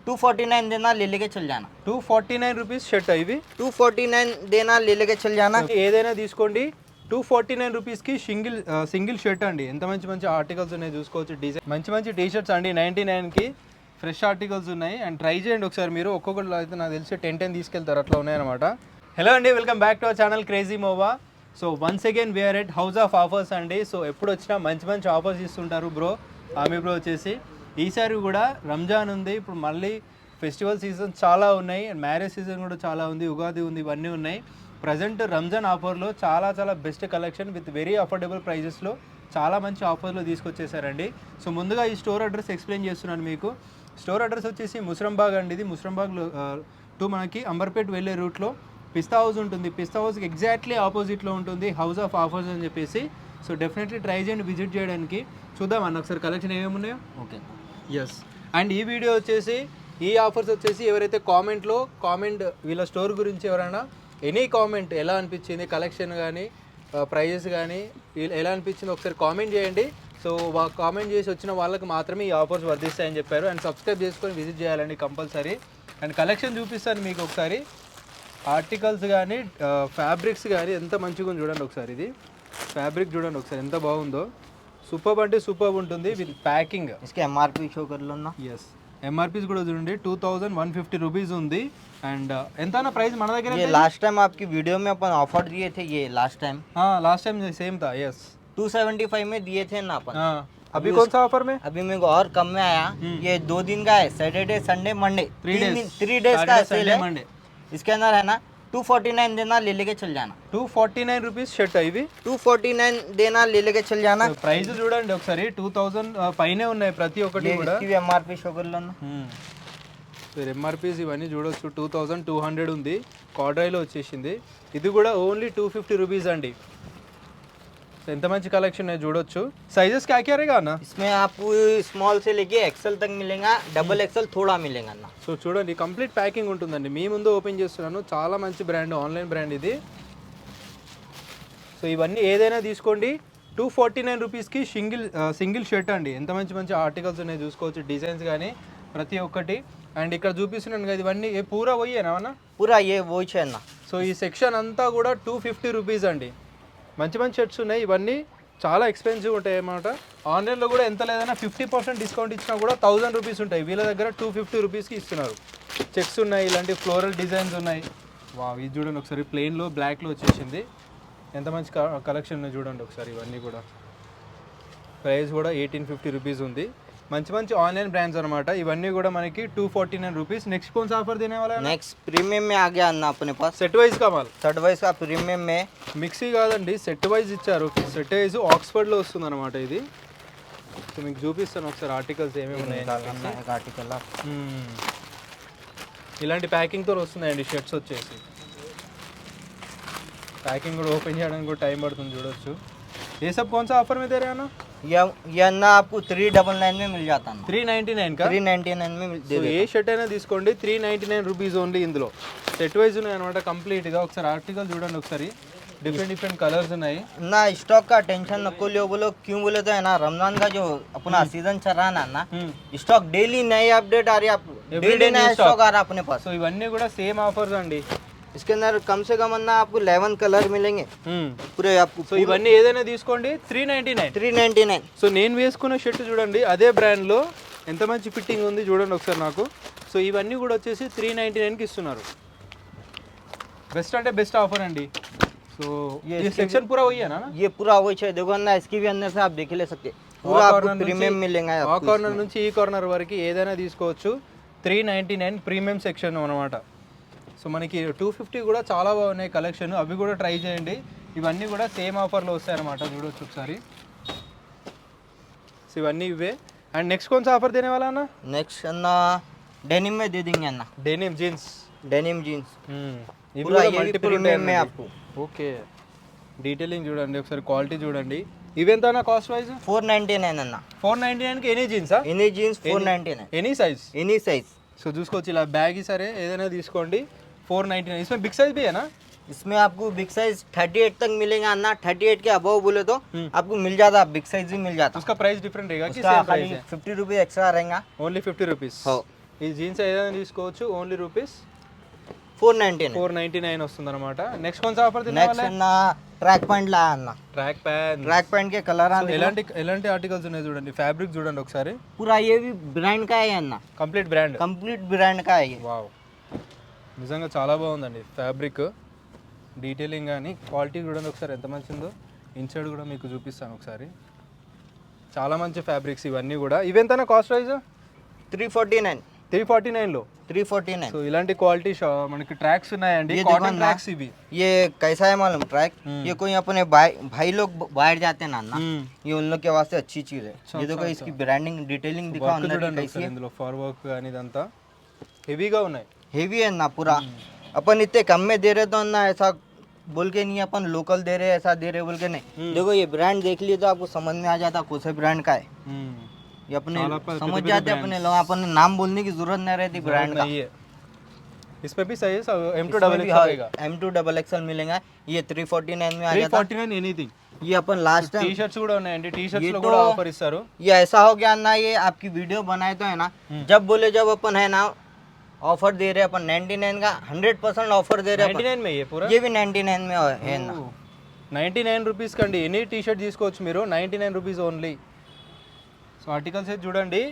249 देना, ले लेके चल जाना। 249 రూపీస్ షర్ట్ ఇవి 249 देना, ले लेके चल जाना। ఏదైనా తీసుకోండి 249 రూపీస్కి సింగిల్ షర్ట్ అండి. ఎంత మంచి మంచి ఆర్టికల్స్ ఉన్నాయి చూసుకోవచ్చు. డిజైన్ మంచి మంచి టీ షర్ట్స్ అండి 99కి ఫ్రెష్ ఆర్టికల్స్ ఉన్నాయి. అండ్ ట్రై చేయండి ఒకసారి మీరు. ఒక్కొక్కటి అయితే నాకు తెలిసి 10 తీసుకెళ్తారు, అట్లా ఉన్నాయన్నమాట. హలో అండి, welcome back to our channel crazy మోవా. So once again we're at House of Offers అండి. సో ఎప్పుడు వచ్చినా మంచి మంచి ఆఫర్స్ ఇస్తుంటారు బ్రో, ఆమె బ్రో వచ్చేసి. ఈసారి కూడా రంజాన్ ఉంది, ఇప్పుడు మళ్ళీ ఫెస్టివల్ సీజన్ చాలా ఉన్నాయి, అండ్ మ్యారేజ్ సీజన్ కూడా చాలా ఉంది, ఉగాది ఉంది, ఇవన్నీ ఉన్నాయి. ప్రజెంట్ రంజాన్ ఆఫర్లో చాలా best collection with very affordable ప్రైజెస్లో చాలా మంచి ఆఫర్లో తీసుకొచ్చేసారండి. సో ముందుగా ఈ స్టోర్ అడ్రస్ ఎక్స్ప్లెయిన్ చేస్తున్నాను మీకు. స్టోర్ అడ్రస్ వచ్చేసి ముస్రంబాగ్ అండి. ఇది ముస్రంబాగ్లో టు మనకి అంబర్పేట్ వెళ్ళే రూట్లో పిస్తా హౌస్ ఉంటుంది. పిస్తా హౌస్కి ఎగ్జాక్ట్లీ ఆపోజిట్లో ఉంటుంది హౌస్ ఆఫ్ ఆఫర్స్ అని చెప్పేసి. సో డెఫినెట్లీ ట్రై చేయండి విజిట్ చేయడానికి. చూద్దాం అన్న ఒకసారి కలెక్షన్ ఏమేమి ఉన్నాయో. Okay, yes. అండ్ ఈ వీడియో వచ్చేసి, ఈ ఆఫర్స్ వచ్చేసి ఎవరైతే కామెంట్ వీళ్ళ స్టోర్ గురించి ఎవరైనా ఎనీ కామెంట్ ఎలా అనిపించింది, కలెక్షన్ కానీ ప్రైజెస్ కానీ ఎలా అనిపించింది ఒకసారి కామెంట్ చేయండి. సో కామెంట్ చేసి వచ్చిన వాళ్ళకి మాత్రమే ఈ ఆఫర్స్ వర్తిస్తాయని చెప్పారు. అండ్ సబ్స్క్రైబ్ చేసుకొని విజిట్ చేయాలండి కంపల్సరీ. అండ్ కలెక్షన్ చూపిస్తాను మీకు ఒకసారి. ఆర్టికల్స్ కానీ ఫ్యాబ్రిక్స్ కానీ ఎంత మంచిగా ఉంది చూడండి ఒకసారి. ఇది ఫ్యాబ్రిక్ చూడండి ఒకసారి ఎంత బాగుందో. సూపర్ అంటే సూపర్ ఉంటుంది విత్ ప్యాకింగ్. इसके एमआरपी शो कर लो ना. ఎస్, ఎంఆర్పీస్ కూడా చూడండి 2150 రూపీస్ ఉంది. అండ్ ఎంత ప్రైస్ మన దగ్గర? ये लास्ट टाइम आपकी वीडियो में अपन ऑफर दिए थे, ये लास्ट टाइम सेम था. यस, 275 में दिए थे ना अपन. अभी कौन सा ऑफर में? अभी मेरे को और कम में आया. ये 2 दिन का है, सैटरडे संडे मंडे, 3 डेज का सेल है. मंडे इसके अंदर है ना 249 देना, ले लेके चल जाना. 249 రూపీస్ షర్ట్ ఇవి 249 देना, ले लेके चल जाना. ప్రైస్ చూడండి ఒకసారి 2000 పైనే ఉన్నాయి ప్రతి ఒక్కటి కూడా. इसकी भी एमआरपी शो कर लो ना. ఎంఆర్పీస్ ఇవన్నీ చూడొచ్చు. 2200 ఉంది, కార్డ్రైలో వచ్చేసింది. ఇది కూడా ఓన్లీ 250 రూపీస్ అండి. ఎంత మంచి కలెక్షన్ చూడొచ్చు. సైజెస్ क्या क्या रहेगा ना? इसमें आपको स्मॉल से लेके एक्सेल तक मिलेगा, डबल एक्सेल थोड़ा मिलेगा ना. సో చూడండి కంప్లీట్ ప్యాకింగ్ ఉంటుందండి. మీ ముందు ఓపెన్ చేస్తున్నాను. చాలా మంచి బ్రాండ్, ఆన్లైన్ బ్రాండ్ ఇది. సో ఇవన్నీ ఏదైనా తీసుకోండి 249 రూపీస్కి సింగిల్ షర్ట్ అండి. ఎంత మంచి మంచి ఆర్టికల్స్ ఉన్నాయి చూసుకోవచ్చు, డిజైన్స్ కానీ ప్రతి ఒక్కటి. అండ్ ఇక్కడ చూపిస్తున్నాను కదా, ఇవన్నీ పూరా పోయేనా? पूरा ये वो है ना. సో ఈ సెక్షన్ అంతా కూడా 250 రూపీస్ అండి. మంచి మంచి షర్ట్స్ ఉన్నాయి. ఇవన్నీ చాలా ఎక్స్పెన్సివ్ ఉంటాయి అన్నమాట. ఆన్లైన్లో కూడా ఎంత లేదన్నా 50% డిస్కౌంట్ ఇచ్చినా కూడా 1000 రూపీస్ ఉంటాయి. వీళ్ళ దగ్గర 250 రూపీస్కి ఇస్తున్నారు. చెక్స్ ఉన్నాయి, ఇలాంటి ఫ్లోరల్ డిజైన్స్ ఉన్నాయి. ఇది చూడండి ఒకసారి, ప్లెయిన్లో బ్లాక్లో వచ్చేసింది. ఎంత మంచి కలెక్షన్ ఉన్నాయి చూడండి ఒకసారి. ఇవన్నీ కూడా ప్రైస్ కూడా 1850 రూపీస్ ఉంది. మంచి మంచి ఆన్లైన్ బ్రాండ్స్ అనమాట. ఇవన్నీ కూడా మనకి 249 రూపీస్. నెక్స్ట్ कौन सा ऑफर देने वाला है? नेक्स्ट प्रीमियम में आ गया ना अपने पास. సెట్ వైజ్ కావాలి. सेट वाइज का प्रीमियम में మిక్సీ కాదండి, సెట్ వైజ్ ఇచ్చారు. సెట్ వైజ్ ఆక్స్ఫర్డ్లో వస్తుంది అనమాట ఇది. సో మీకు చూపిస్తాను ఒకసారి ఆర్టికల్స్ ఏమేమి ఉన్నాయి. आर्टिकल ఇలాంటి ప్యాకింగ్తో వస్తున్నాయండి షర్ట్స్ వచ్చేసి. ప్యాకింగ్ కూడా ఓపెన్ చేయడానికి కూడా టైం పడుతుంది చూడొచ్చు. ये सब कौन सा ऑफर में दे रहे हैं ना? ये ना आपको 399 में मिल जाता है. 399 का 399 में दे సో ఏ షర్ట్ అయినా తీసుకోండి 399 రూపీస్ ఓన్లీ. ఇందులో సెట్ వైజ్ ఉన్నాయి అనమాట కంప్లీట్గా. ఒకసారి ఆర్టికల్ చూడండి ఒకసారి. డిఫరెంట్ కలర్స్ ఉన్నాయి ना. स्टॉक का टेंशन नको लियो. बोलो क्यों बोले तो है ना, रमजान का जो अपना सीजन चल रहा है ना, स्टॉक डेली नई अपडेट आ रही है. डेली नया स्टॉक आ रहा है अपने पास. సో ఇవన్నీ కూడా సేమ్ ఆఫర్స్ అండి. इसके अंदर कम से कम ना आपको 11 कलर मिलेंगे पूरे आपको. సో ఇవన్నీ ఏదైనా తీసుకోండి 399. సో నేను వేసుకున్న షర్ట్ చూడండి అదే బ్రాండ్లో ఎంత మంచి ఫిట్టింగ్ ఉంది చూడండి ఒకసారి నాకు. సో ఇవన్నీ కూడా వచ్చేసి 399కి ఇస్తున్నారు. బెస్ట్ అంటే బెస్ట్ ఆఫర్ అండి. సో ये सेक्शन पूरा वही है ना? ये पूरा वही है. देखो ना, इसकी भी अंदर से आप देख ले सकते. पूरा आपको प्रीमियम मिलेगा. ఆ కార్నర్ నుంచి ఈ కార్నర్ వరకు ఏదైనా తీసుకోవచ్చు. 399 ప్రీమియం సెక్షన్ అన్నమాట. సో మనకి 250 కూడా చాలా బాగున్నాయి కలెక్షన్. అవి కూడా ట్రై చేయండి. ఇవన్నీ కూడా సేమ్ ఆఫర్లో వస్తాయన్నమాట. చూడొచ్చు ఒకసారి. సో ఇవన్నీ ఇవే. అండ్ నెక్స్ట్ कौन सा ऑफर देने वाला ना? नेक्स्ट ना डेनिम में दे देंगे ना. Denim jeans. इవి కూడా మల్టిపుల్ ప్రీమియం में आपको. ఓకే, డీటెయిలింగ్ చూడండి ఒకసారి, క్వాలిటీ చూడండి. ఇవెంతనా కాస్ట్ వైజ్? 499 అన్న. 499కి ఎనీ జీన్సా? Any jeans 499. Any size. So చూసుకోవచ్చు ఇలా బ్యాగ్ సరే ఏదైనా తీసుకోండి 499. इसमें बिग साइज भी है ना? इसमें आपको बिग साइज 38 तक मिलेगा ना. 38 के अबव बोले तो आपको मिल जाता, बिग साइज भी मिल जाता. उसका प्राइस डिफरेंट रहेगा कि सेम प्राइस है? 50 रुपीज एक्स्ट्रा रहेगा. Only 50 rupees. हो. ఈ జీన్స్ ఏదైనా తీసుకోవచ్చు, ఓన్లీ రూపీస్ 499 499 వస్తుంది అనమాట. నెక్స్ట్ కొంచెం ఆఫర్ नेक्स्ट ना ट्रैक पैंट ला अन्ना ట్రాక్ ప్యాంట్. ट्रैक पैंट के कलर आने ఎలాంటి ఆర్టికల్స్ ఉన్నాయి చూడండి, ఫ్యాబ్రిక్ చూడండి ఒకసారి, पूरा ये भी ब्रांड का है अन्ना కంప్లీట్ బ్రాండ్. कंप्लीट ब्रांड का है ये వావ్, నిజంగా చాలా బాగుందండి ఫ్యాబ్రిక్, డీటెయిలింగ్ కానీ క్వాలిటీ చూడండి ఒకసారి ఎంత మంచిదో. ఇన్సైడ్ కూడా మీకు చూపిస్తాను ఒకసారి, చాలా మంచి ఫ్యాబ్రిక్స్ ఇవన్నీ కూడా. ఇవెంతనా కాస్ట్ ప్రైస్? 349 349లో 349 సో ఇలాంటి క్వాలిటీ మనకి ట్రాక్స్ ఉన్నాయండి, కాటన్ ట్రాక్స్ ఇవి. ये कैसा है मालूम ट्रैक, ये कोई अपने भाई लोग बाहर जाते हैं ना ये उन लोग के वास्ते अच्छी चीज है। ये देखो इसकी ब्रांडिंग डिटेलिंग दिखाओ వర్క్ अंदर की చూడండి कैसी ఒకసారి, है, ఇందులో ఫర్ వర్క్ కానీ ఇదంతా హెవీగా ఉన్నాయి. हेवी है ना पूरा। अपन इतने कम में दे रहे तो ना ऐसा बोल के नहीं, अपन लोकल दे रहे ऐसा दे रहे बोल के नहीं। देखो ये ब्रांड देख लिए तो आपको समझ में आ जाता कौन से ब्रांड का है। ये अपने समझ जाते अपने लोग, अपन नाम बोलने की जरूरत नहीं रहती ब्रांड का। इसमें भी साइज M2XL M2XL मिलेगा। ये 349 में आ जाता। 349 एनीथिंग. ये अपन लास्ट टी शर्ट्स కూడా ఉన్నాయండి, టీ షర్ట్స్ లో ये కూడా तो- ఆఫర్ ఇస్తారు. ये ऐसा हो गया ना, ये आपकी वीडियो बनाए तो है ना, जब बोले जब अपन है ना ऑफर दे रहे अपन 99 का 100% ऑफर दे रहे अपन। 99 में ये पूरा ये भी 99 में है ना। 99 రూపీస్ కండి ఎనీ టీ షర్ట్ తీసుకోవచ్చు మీరు, 99 రూపీస్ ఓన్లీ. సో ఆర్టికల్స్ అయితే చూడండి,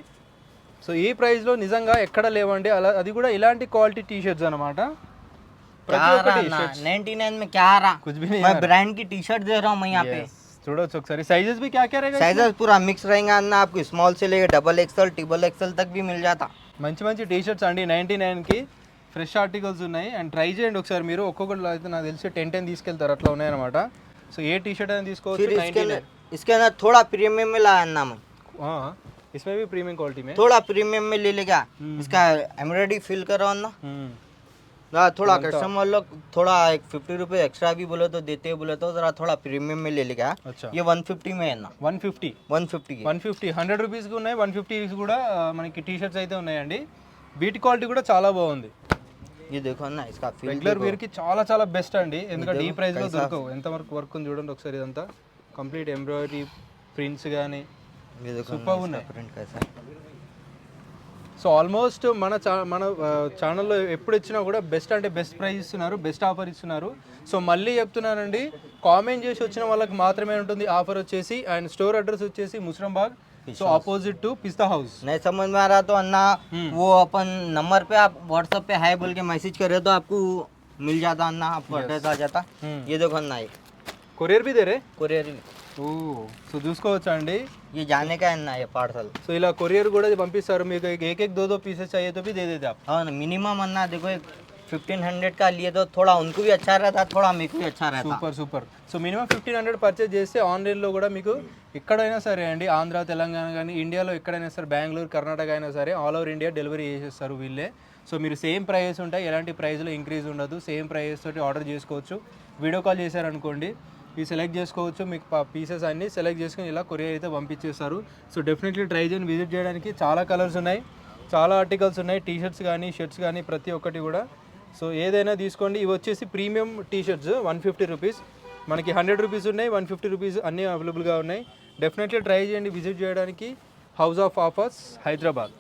సో ఈ ప్రైస్లో నిజంగా ఎక్కడ లేవండి అలా, అది కూడా ఇలాంటి క్వాలిటీ టీ షర్ట్స్ అనమాట. क्या रहा ना 99 में क्या रहा, कुछ भी नहीं मैं यार. ब्रांड की टी शर्ट दे रहा हूँ मैं यहाँ पे। చూడొచ్చు ఒకసారి, సైజెస్ भी क्या क्या रहेगा? साइजेस पूरा मिक्स रहेगा ना, आपको स्मॉल से लेके XXL XXL तक भी मिल जाता। మంచి మంచి టీ షర్ట్స్ అండి 99కి, ఫ్రెష్ ఆర్టికల్స్ ఉన్నాయి. అండ్ ట్రై చేయండి ఒకసారి మీరు, ఒక్కొక్కటి అయితే నాకు తెలిసి 10 తీసుకెళ్తారు అట్లా ఉన్నాయన్నమాట. సో ఏ టీ షర్ట్ అయినా తీసుకోవచ్చు. फिर इसके अंदर थोड़ा प्रीमियम में लाया ना मैं, इसमें भी प्रीमियम क्वालिटी में थोड़ा प्रीमियम में ले लेगा। इसका एम्ब्रॉयडरी फील करो ना, थोड़ा कस्टमर लोग थोड़ा एक 50 रुपये एक्स्ट्रा भी बोले तो देते बोले तो जरा थोड़ा प्रीमियम में ले लेगा। अच्छा, ये 150 में है ना, 150 150 150 100 రూపీస్కి ఉన్నాయి, 150 కూడా మనకి టీ షర్ట్స్ అయితే ఉన్నాయండి. వీటి క్వాలిటీ కూడా చాలా బాగుంది. ये देखो ना इसका फील రెగ్యులర్ వేర్కి చాలా చాలా బెస్ట్ అండి, ఎందుకంటే ఈ ప్రైస్లో దొరకవు. ఎంతవరకు వర్క్ ఉంది చూడండి ఒకసారి, ఇదంతా కంప్లీట్ ఎంబ్రాయిడరీ ప్రింట్స్ కానీ ये देखो సూపర్ ఉన్నాయి. प्रिंट कैसा है। సో ఆల్మోస్ట్ మన ఛానల్లో ఎప్పుడు ఇచ్చినా కూడా బెస్ట్ అంటే బెస్ట్ ప్రైస్ ఇస్తున్నారు, బెస్ట్ ఆఫర్ ఇస్తున్నారు. సో మళ్ళీ చెప్తున్నానండి, కామెంట్ చేసి వచ్చిన వాళ్ళకి మాత్రమే ఉంటుంది ఆఫర్ వచ్చేసి. అండ్ స్టోర్ అడ్రస్ వచ్చేసి Musrambagh, so opposite to Pista House. नहीं समझ में आ रहा तो अन्ना वो अपन नंबर पे आप व्हाट्सएप पे हाय बोल के मैसेज करे तो आपको मिल जाता अन्ना, आपको एड्रेस आ जाता। ये देखो अन्ना ये కొరియర్ भी दे रहे? कोरियर, ఓ, సో చూసుకోవచ్చా అండి. ये जाने का है ना ये पार्सल। సో ఇలా కొరియర్ కూడా పంపిస్తారు మీకు. एक 2 पीसेस चाहिए तो भी दे देते आप. हाँ मिनिमम अन्ना देखो 1500 का लिए तो थोड़ा उनको भी अच्छा रहता, थोड़ा मेरे को भी अच्छा रहता। Super super. So minimum 1500 purchase చేస్తే ఆన్లైన్లో కూడా మీకు ఎక్కడైనా సరే అండి, ఆంధ్ర తెలంగాణ కానీ ఇండియాలో ఎక్కడైనా సరే, బెంగళూరు కర్ణాటక అయినా సరే, ఆల్ ఓవర్ ఇండియా డెలివరీ చేసేస్తారు వీళ్ళే. సో మీరు సేమ్ ప్రైజెస్ ఉంటాయి, ఎలాంటి ప్రైస్లో ఇంక్రీజ్ ఉండదు, సేమ్ ప్రైజెస్ తోటి ఆర్డర్ చేసుకోవచ్చు. వీడియో కాల్ చేశారనుకోండి, ఇవి సెలెక్ట్ చేసుకోవచ్చు, మీకు పీసెస్ అన్నీ సెలెక్ట్ చేసుకుని ఇలా కొరియర్ అయితే పంపించేస్తారు. సో డెఫినెట్లీ ట్రై చేయండి, విజిట్ చేయడానికి. చాలా కలర్స్ ఉన్నాయి, చాలా ఆర్టికల్స్ ఉన్నాయి, టీ షర్ట్స్ కానీ షర్ట్స్ కానీ ప్రతి ఒక్కటి కూడా. సో ఏదైనా తీసుకోండి. ఇవి వచ్చేసి ప్రీమియం టీ షర్ట్స్ 150 రూపీస్, మనకి 100 రూపీస్ ఉన్నాయి, 150 రూపీస్ అన్నీ అవైలబుల్గా ఉన్నాయి. డెఫినెట్లీ ట్రై చేయండి విజిట్ చేయడానికి. House of offers, Hyderabad.